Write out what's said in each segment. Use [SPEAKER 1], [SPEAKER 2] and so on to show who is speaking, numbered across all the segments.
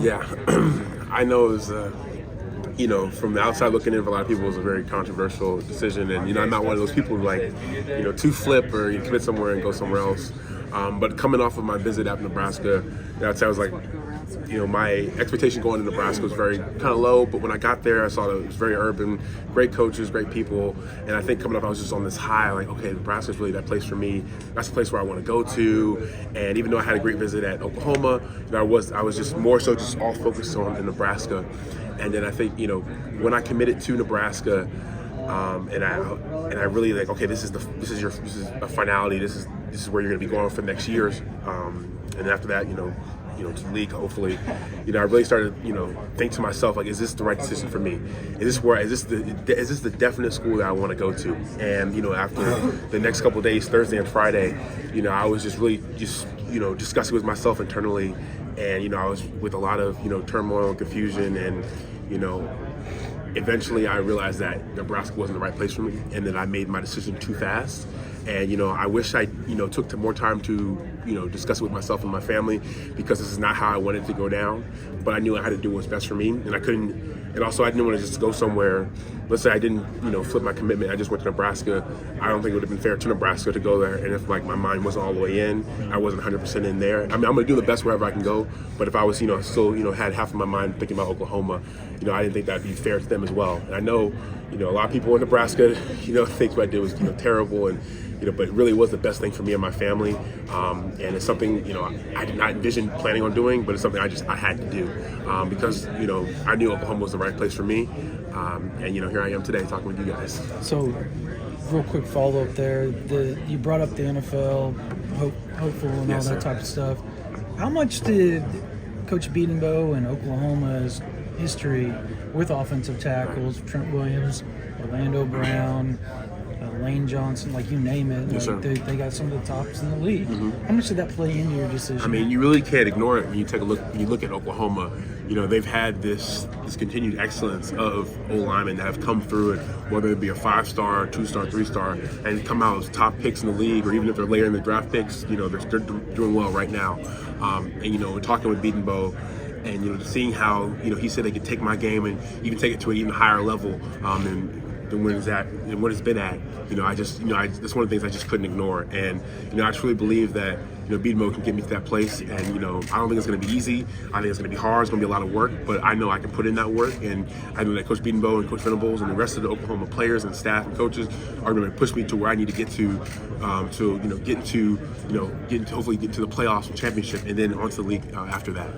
[SPEAKER 1] Yeah, I know it was, from the outside looking in, for a lot of people, it was a very controversial decision. And, I'm not one of those people who to flip or commit somewhere and go somewhere else. But coming off of my visit at Nebraska, I'd say I was like, my expectation going to Nebraska was very kind of low. But when I got there, I saw that it was very urban, great coaches, great people. And I think coming up, I was just on this high, like, okay, Nebraska's really that place for me. That's the place where I want to go to. And even though I had a great visit at Oklahoma, I was just more so just all focused on in Nebraska. And then I think, when I committed to Nebraska, and I really like, okay, this is a finality. This is where you're going to be going for the next years. And after that, to the league, hopefully, I really started, think to myself, like, is this the right decision for me? Is this the definite school that I want to go to? And, after the next couple of days, Thursday and Friday, I was just really discussing with myself internally. And, I was with a lot of, turmoil and confusion. And, eventually I realized that Nebraska wasn't the right place for me, and that I made my decision too fast. And, I wish I, took more time to, discuss it with myself and my family, because this is not how I wanted to go down. But I knew I had to do what's best for me, and I didn't want to just go somewhere. Let's say I didn't, flip my commitment. I just went to Nebraska. I don't think it would have been fair to Nebraska to go there. And if my mind wasn't all the way in, I wasn't 100% in there. I mean, I'm going to do the best wherever I can go. But if I was, still, had half of my mind thinking about Oklahoma, I didn't think that'd be fair to them as well. And I know, a lot of people in Nebraska, think what I did was, terrible, and but it really was the best thing for me and my family. And it's something, I did not envision planning on doing, but it's something I had to do, because, I knew Oklahoma was the right place for me. And, here I am today talking with you guys.
[SPEAKER 2] So, real quick follow-up there. You brought up the NFL, hopeful and
[SPEAKER 1] Yes,
[SPEAKER 2] all that
[SPEAKER 1] sir.
[SPEAKER 2] type of stuff. How much did Coach Beatonbow and Oklahoma's history with offensive tackles, Trent Williams, Orlando Brown, Lane Johnson, like you name it,
[SPEAKER 1] Yes,
[SPEAKER 2] like
[SPEAKER 1] sir.
[SPEAKER 2] they got some of the tops in the league.
[SPEAKER 1] Mm-hmm.
[SPEAKER 2] How much did that play into your decision?
[SPEAKER 1] I mean, you really can't ignore it when you take a look. When you look at Oklahoma, they've had this continued excellence of O-linemen that have come through it, whether it be a 5-star, 2-star, 3-star, and come out as top picks in the league, or even if they're later in the draft picks, they're doing well right now. And we're talking with Beatonbow, and seeing how he said they could take my game and even take it to an even higher level than when it's at and what it's been at. That's one of the things I just couldn't ignore. And I truly believe that Beatonbow can get me to that place. And I don't think it's going to be easy. I think it's going to be hard. It's going to be a lot of work, but I know I can put in that work. And I know that Coach Beatonbow and Coach Venables and the rest of the Oklahoma players and staff and coaches are going to push me to where I need to get to hopefully get to the playoffs and championship, and then onto the league after that.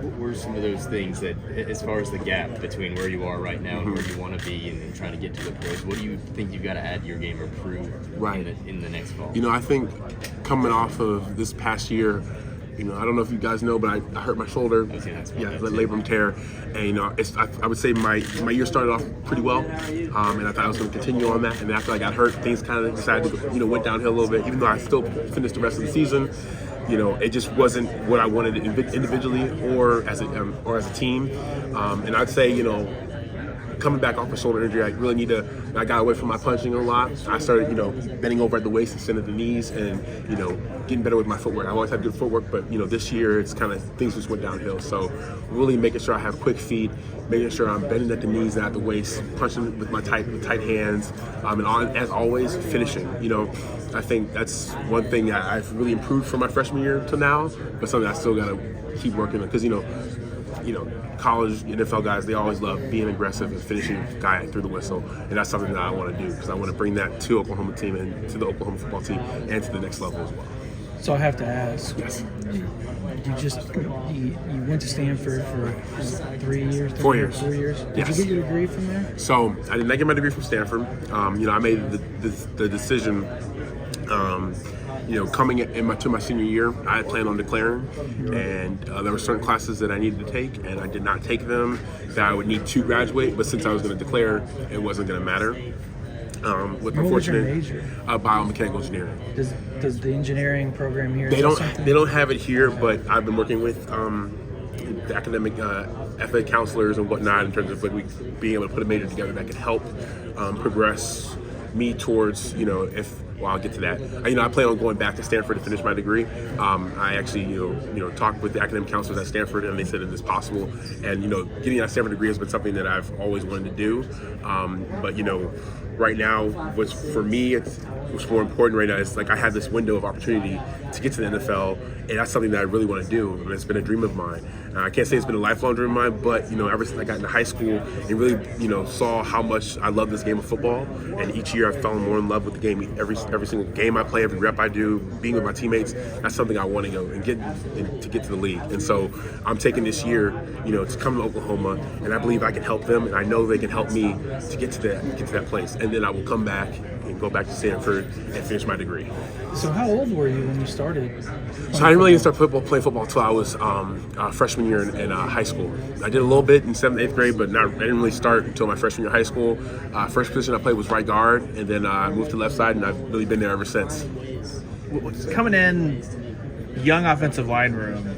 [SPEAKER 3] What were some of those things that, as far as the gap between where you are right now and where you want to be and trying to get to the pros, what do you think you've got to add to your game or prove in the next fall?
[SPEAKER 1] I think coming off of this past year, I don't know if you guys know, but I hurt my shoulder. Labrum tear. And, I would say my year started off pretty well. And I thought I was going to continue on that. And after I got hurt, things kind of decided to, went downhill a little bit, even though I still finished the rest of the season. It just wasn't what I wanted individually or as a team. And I'd say, coming back off a shoulder injury, I got away from my punching a lot. I started, bending over at the waist instead of the knees, and, getting better with my footwork. I always had good footwork, but, this year it's kind of, things just went downhill. So really making sure I have quick feet, making sure I'm bending at the knees and at the waist, punching with my tight hands, and as always, finishing. I think that's one thing that I've really improved from my freshman year to now, but something I still got to keep working on, because, college NFL guys, they always love being aggressive and finishing a guy through the whistle, and that's something that I want to do, because I want to bring that to Oklahoma team and to the Oklahoma football team and to the next level as well.
[SPEAKER 2] So I have to ask,
[SPEAKER 1] Yes.
[SPEAKER 2] you went to Stanford for 3 years?
[SPEAKER 1] 4 years.
[SPEAKER 2] 4 years? Did
[SPEAKER 1] Yes.
[SPEAKER 2] you get your degree from there?
[SPEAKER 1] So I did not get my degree from Stanford. I made the decision, coming to my senior year, I had planned on declaring, and there were certain classes that I needed to take, and I did not take them, that I would need to graduate, but since I was going to declare, it wasn't going to matter. With my
[SPEAKER 2] What was your
[SPEAKER 1] fortunate
[SPEAKER 2] major?
[SPEAKER 1] Biomechanical engineering.
[SPEAKER 2] Does the engineering program here?
[SPEAKER 1] They don't have it here, but I've been working with the academic FA counselors and whatnot in terms of being able to put a major together that could help progress me towards, if well, I'll get to that. I plan on going back to Stanford to finish my degree. I actually, talked with the academic counselors at Stanford, and they said it is possible. And getting that Stanford degree has been something that I've always wanted to do. But right now, what's more important right now is I had this window of opportunity to get to the NFL, and that's something that I really want to do. And it's been a dream of mine. I can't say it's been a lifelong dream of mine, but ever since I got into high school and really saw how much I love this game of football, and each year I fell more in love with the game. Every single game I play, every rep I do, being with my teammates, that's something I want to go and get to the league. And so I'm taking this year, to come to Oklahoma, and I believe I can help them, and I know they can help me to get to that place. And then I will come back and go back to Stanford and finish my degree.
[SPEAKER 2] So how old were you when you started?
[SPEAKER 1] So I didn't really start playing football until I was freshman year in high school. I did a little bit in 7th, 8th grade, but I didn't really start until my freshman year of high school. First position I played was right guard, and then I moved to left side, and I've really been there ever since.
[SPEAKER 4] Coming in, young offensive line room,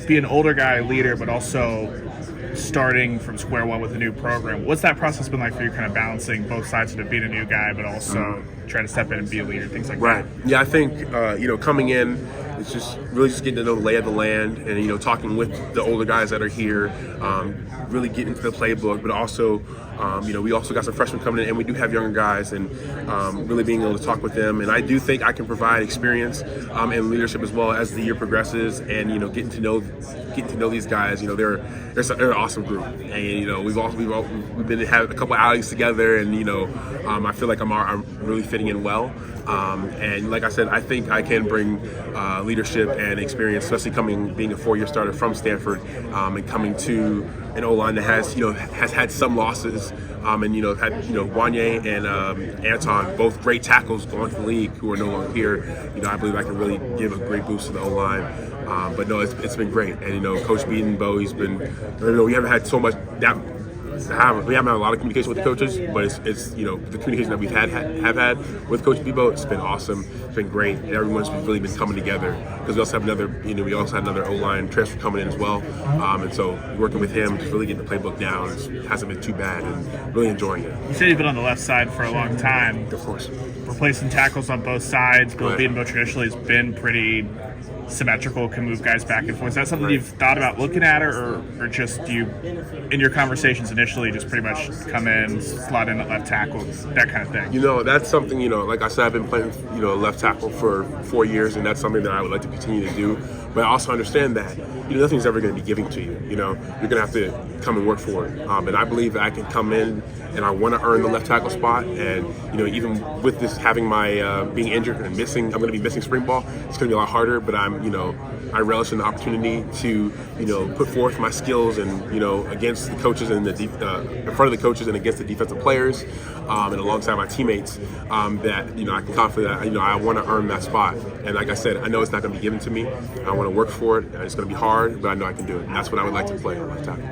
[SPEAKER 4] be an older guy leader, but also starting from square one with a new program. What's that process been like for you, kind of balancing both sides of being a new guy, but also trying to step in and be a leader, things like that?
[SPEAKER 1] Right. Yeah, I think, coming in, it's just getting to know the lay of the land and, talking with the older guys that are here, really getting into the playbook, but also, we also got some freshmen coming in, and we do have younger guys, and really being able to talk with them. And I do think I can provide experience and leadership as well as the year progresses, and getting to know these guys. They're an awesome group, and we've been having a couple outings together, and I feel like I'm really fitting in well. And like I said, I think I can bring leadership and experience, especially being a 4-year starter from Stanford, and coming to an O-line that has had some losses, and had Wanye and Anton, both great tackles going to the league, who are no longer here. I believe I can really give a great boost to the O-line. But no, it's been great, and Coach Beatonbow, he's been. We haven't had so much that. We haven't had a lot of communication with the coaches, but it's the communication that we've have had with Coach Beatonbow, it's been awesome. It's been great, and everyone's really been coming together, because we also have another O-line transfer coming in as well, and so working with him to really get the playbook down hasn't been too bad, and really enjoying it.
[SPEAKER 4] You said you've been on the left side for a long time.
[SPEAKER 1] Of course.
[SPEAKER 4] Replacing tackles on both sides. Bill Beatonbow traditionally has been pretty symmetrical, can move guys back and forth. Is that something you've thought about looking at, or just you, in your conversations initially, just pretty much come in, slot in at left tackle, that kind of thing?
[SPEAKER 1] That's something, like I said, I've been playing, left tackle for 4 years, and that's something that I would like to continue to do. But I also understand that, nothing's ever going to be given to you. You're going to have to come and work for it. And I believe that I can come in, and I want to earn the left tackle spot. And, even with this having my being injured and I'm going to be missing spring ball, it's going to be a lot harder. But I relish in the opportunity to, put forth my skills and, against the coaches and in front of the coaches and against the defensive players, and alongside my teammates, that, I can confidently, I want to earn that spot. And like I said, I know it's not going to be given to me. I want to work for it. It's going to be hard, but I know I can do it. And that's what I would like to play on left tackle.